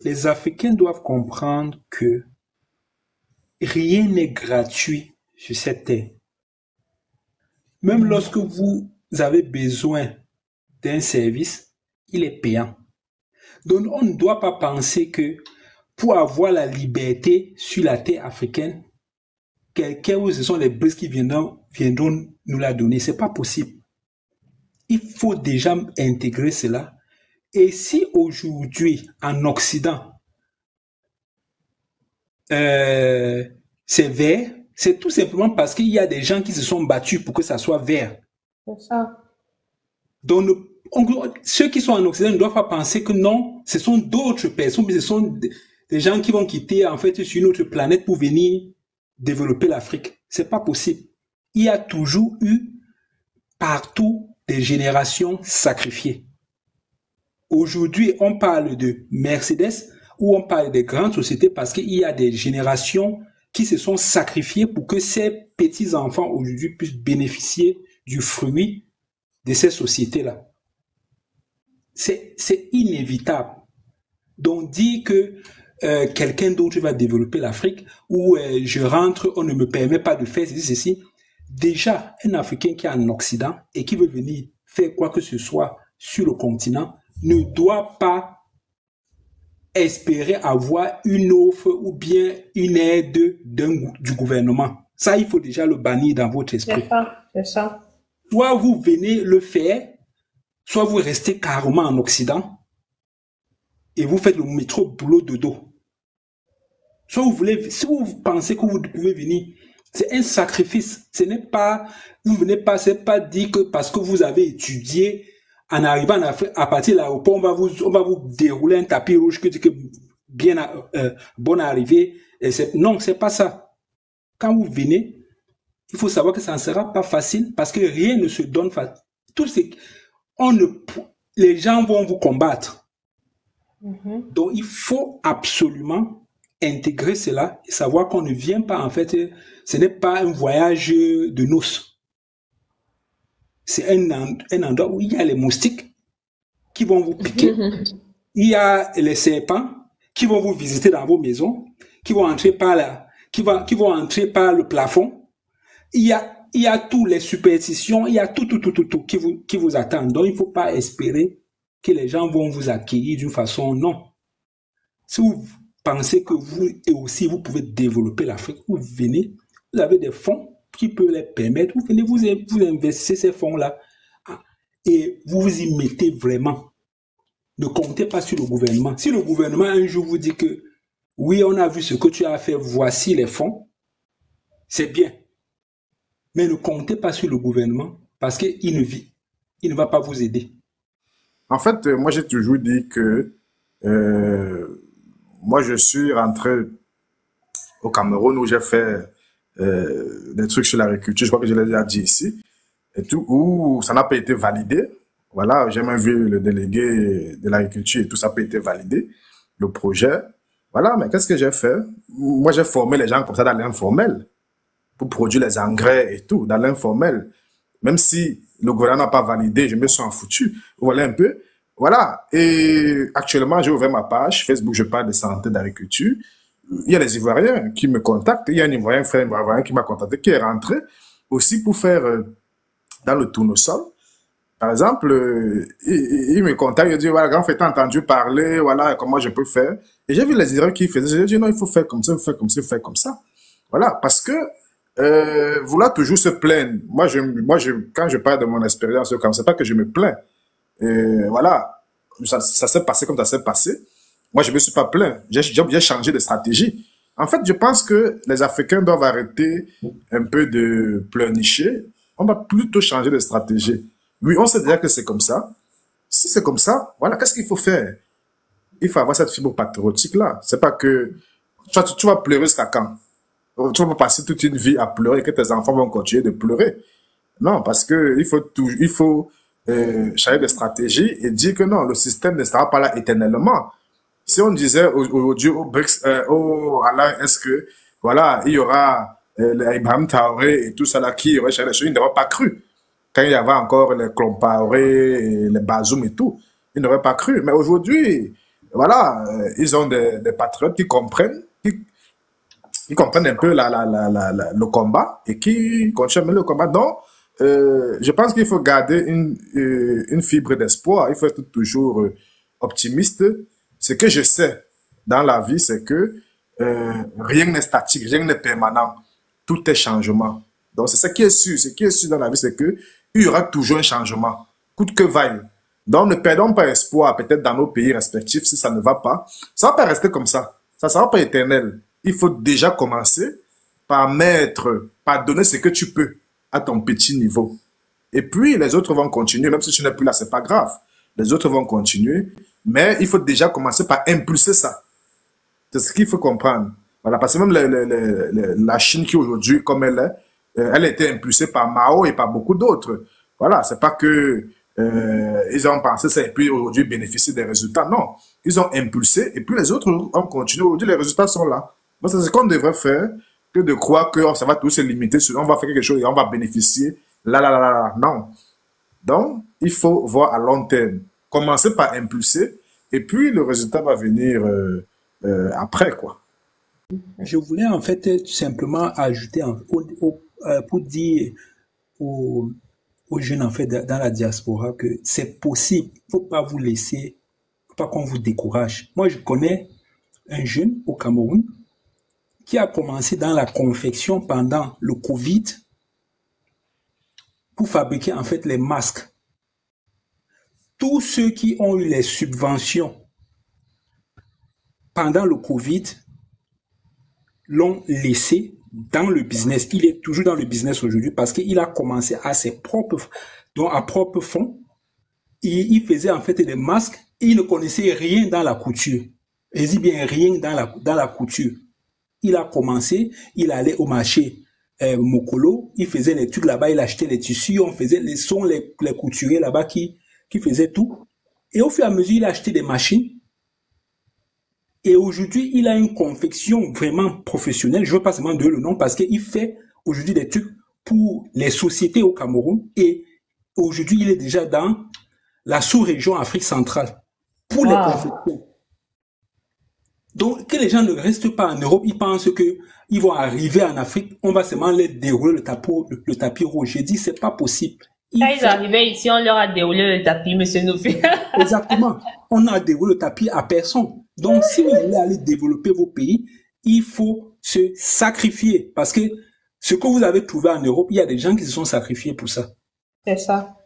les Africains doivent comprendre que rien n'est gratuit sur cette terre. Même lorsque vous avez besoin d'un service, il est payant. Donc, on ne doit pas penser que pour avoir la liberté sur la terre africaine, quelqu'un ou ce sont les Brics qui viendront nous la donner. C'est pas possible. Il faut déjà intégrer cela. Et si aujourd'hui, en Occident, c'est vert, c'est tout simplement parce qu'il y a des gens qui se sont battus pour que ça soit vert. C'est ça. Donc, ceux qui sont en Occident ne doivent pas penser que non, ce sont d'autres personnes, mais ce sont des gens qui vont quitter en fait sur notre planète pour venir développer l'Afrique. C'est pas possible. Il y a toujours eu partout des générations sacrifiées. Aujourd'hui, on parle de Mercedes ou on parle des grandes sociétés parce qu'il y a des générations qui se sont sacrifiées pour que ces petits-enfants aujourd'hui puissent bénéficier du fruit de ces sociétés-là. C'est inévitable. Donc dire que quelqu'un d'autre va développer l'Afrique ou je rentre, on ne me permet pas de faire ceci. Déjà, un Africain qui est en Occident et qui veut venir faire quoi que ce soit sur le continent ne doit pas espérer avoir une offre ou bien une aide du gouvernement. Ça, il faut déjà le bannir dans votre esprit. C'est ça. Soit vous venez le faire, soit vous restez carrément en Occident et vous faites le métro boulot de dos. Soit si vous pensez que vous pouvez venir, c'est un sacrifice. Ce n'est pas, vous venez pas, c'est pas dit que parce que vous avez étudié, en arrivant en Afrique, à partir de l'aéroport, on va vous dérouler un tapis rouge que bien, bonne arrivée. Non, c'est pas ça. Quand vous venez, il faut savoir que ça ne sera pas facile parce que rien ne se donne facile. Les gens vont vous combattre. Donc, il faut absolument intégrer cela et savoir qu'on ne vient pas, en fait, ce n'est pas un voyage de noces. C'est un endroit où il y a les moustiques qui vont vous piquer. Il y a les serpents qui vont vous visiter dans vos maisons, qui vont entrer qui vont entrer par le plafond. Il y a toutes les superstitions, il y a tout qui vous attend. Donc, il ne faut pas espérer que les gens vont vous accueillir d'une façon non. Si vous pensez que vous pouvez développer l'Afrique, vous venez, vous avez des fonds qui peuvent les permettre, vous venez, vous investissez ces fonds-là et vous vous y mettez vraiment. Ne comptez pas sur le gouvernement. Si le gouvernement un jour vous dit que oui, on a vu ce que tu as fait, voici les fonds, c'est bien. Mais ne comptez pas sur le gouvernement parce qu'il ne va pas vous aider. En fait, moi j'ai toujours dit que moi je suis rentré au Cameroun où j'ai fait des trucs sur l'agriculture, je crois que je l'ai déjà dit ici, et tout, où ça n'a pas été validé. Voilà, j'ai même vu le délégué de l'agriculture et tout, ça n'a pas été validé, le projet. Voilà, mais qu'est-ce que j'ai fait? Moi, j'ai formé les gens comme ça dans l'informel, pour produire les engrais et tout, dans l'informel. Même si le gouvernement n'a pas validé, je me suis en foutu. Voilà un peu. Voilà. Et actuellement, j'ai ouvert ma page Facebook, je parle de santé, d'agriculture. Il y a les Ivoiriens qui me contactent. Il y a un Ivoirien, frère Ivoirien qui m'a contacté, qui est rentré aussi pour faire dans le tournesol. Par exemple, il me contacte, il dit, voilà, grand frère, t'as entendu parler, voilà, comment je peux faire. Et j'ai vu les Ivoiriens qui faisaient, j'ai dit, non, il faut faire comme ça, il faut faire comme ça, il faut faire comme ça. Voilà, parce que vouloir toujours se plaindre. Moi, quand je parle de mon expérience, comme c'est pas que je me plains. Voilà, ça s'est passé comme ça s'est passé. Moi, je me suis pas plaint. J'ai changé de stratégie. En fait, je pense que les Africains doivent arrêter un peu de pleurnicher. On va plutôt changer de stratégie. Oui, on sait déjà que c'est comme ça. Si c'est comme ça, voilà, qu'est-ce qu'il faut faire? Il faut avoir cette fibre patriotique-là. C'est pas que tu vas pleurer jusqu'à quand? Tu vas pas passer toute une vie à pleurer et que tes enfants vont continuer de pleurer. Non, parce que il faut changer de stratégie et dire que non, le système ne sera pas là éternellement. Si on disait aujourd'hui au BRICS, à la, est-ce que, voilà, il y aura Ibrahim Traoré et tout ça là qui aurait changé les choses, ils n'auraient pas cru. Quand il y avait encore les Compaoré, les Bazoum et tout, ils n'auraient pas cru. Mais aujourd'hui, voilà, ils ont des patriotes qui comprennent, qui comprennent un peu le combat et qui continuent à mener le combat. Donc, je pense qu'il faut garder une fibre d'espoir. Il faut être toujours optimiste. Ce que je sais dans la vie, c'est que rien n'est statique, rien n'est permanent. Tout est changement. Donc, c'est ça qui est sûr. Ce qui est sûr dans la vie, c'est que il y aura toujours un changement, coûte que vaille. Donc, ne perdons pas espoir, peut-être dans nos pays respectifs, si ça ne va pas. Ça ne va pas rester comme ça. Ça ne sera pas éternel. Il faut déjà commencer par par donner ce que tu peux à ton petit niveau. Et puis, les autres vont continuer. Même si tu n'es plus là, c'est pas grave. Les autres vont continuer. Mais il faut déjà commencer par impulser ça. C'est ce qu'il faut comprendre. Voilà, parce que même la Chine qui aujourd'hui, comme elle est, elle a été impulsée par Mao et par beaucoup d'autres. Voilà, c'est pas que ils ont pensé ça et puis aujourd'hui bénéficier des résultats. Non, ils ont impulsé et puis les autres ont continué. Aujourd'hui, les résultats sont là. Donc, c'est ce qu'on devrait faire que de croire que ça va tout se limiter sur on va faire quelque chose et on va bénéficier. Là. Non. Donc, il faut voir à long terme. Commencer par impulser et puis le résultat va venir après, quoi. Je voulais en fait tout simplement ajouter pour dire aux jeunes en fait dans la diaspora que c'est possible. Faut pas vous laisser, faut pas qu'on vous décourage. Moi, je connais un jeune au Cameroun qui a commencé dans la confection pendant le Covid pour fabriquer en fait les masques. Tous ceux qui ont eu les subventions pendant le Covid l'ont laissé dans le business. Il est toujours dans le business aujourd'hui parce qu'il a commencé à ses propres, donc à propres fonds. Il faisait en fait des masques et il ne connaissait rien dans la couture. Je dis bien rien dans la couture. Il a commencé, il allait au marché Mokolo, il faisait les trucs là-bas, il achetait les tissus, on faisait les couturiers là-bas qui faisaient tout. Et au fur et à mesure, il a acheté des machines. Et aujourd'hui, il a une confection vraiment professionnelle. Je ne veux pas seulement donner le nom parce qu'il fait aujourd'hui des trucs pour les sociétés au Cameroun. Et aujourd'hui, il est déjà dans la sous-région Afrique centrale pour les confections. Donc, que les gens ne restent pas en Europe, ils pensent qu'ils vont arriver en Afrique, on va seulement les dérouler le tapis rouge. J'ai dit, c'est pas possible. Quand ils arrivaient ici, on leur a déroulé le tapis, monsieur Noufi. Exactement. On a déroulé le tapis à personne. Donc, si vous voulez aller développer vos pays, il faut se sacrifier. Parce que ce que vous avez trouvé en Europe, il y a des gens qui se sont sacrifiés pour ça. C'est ça.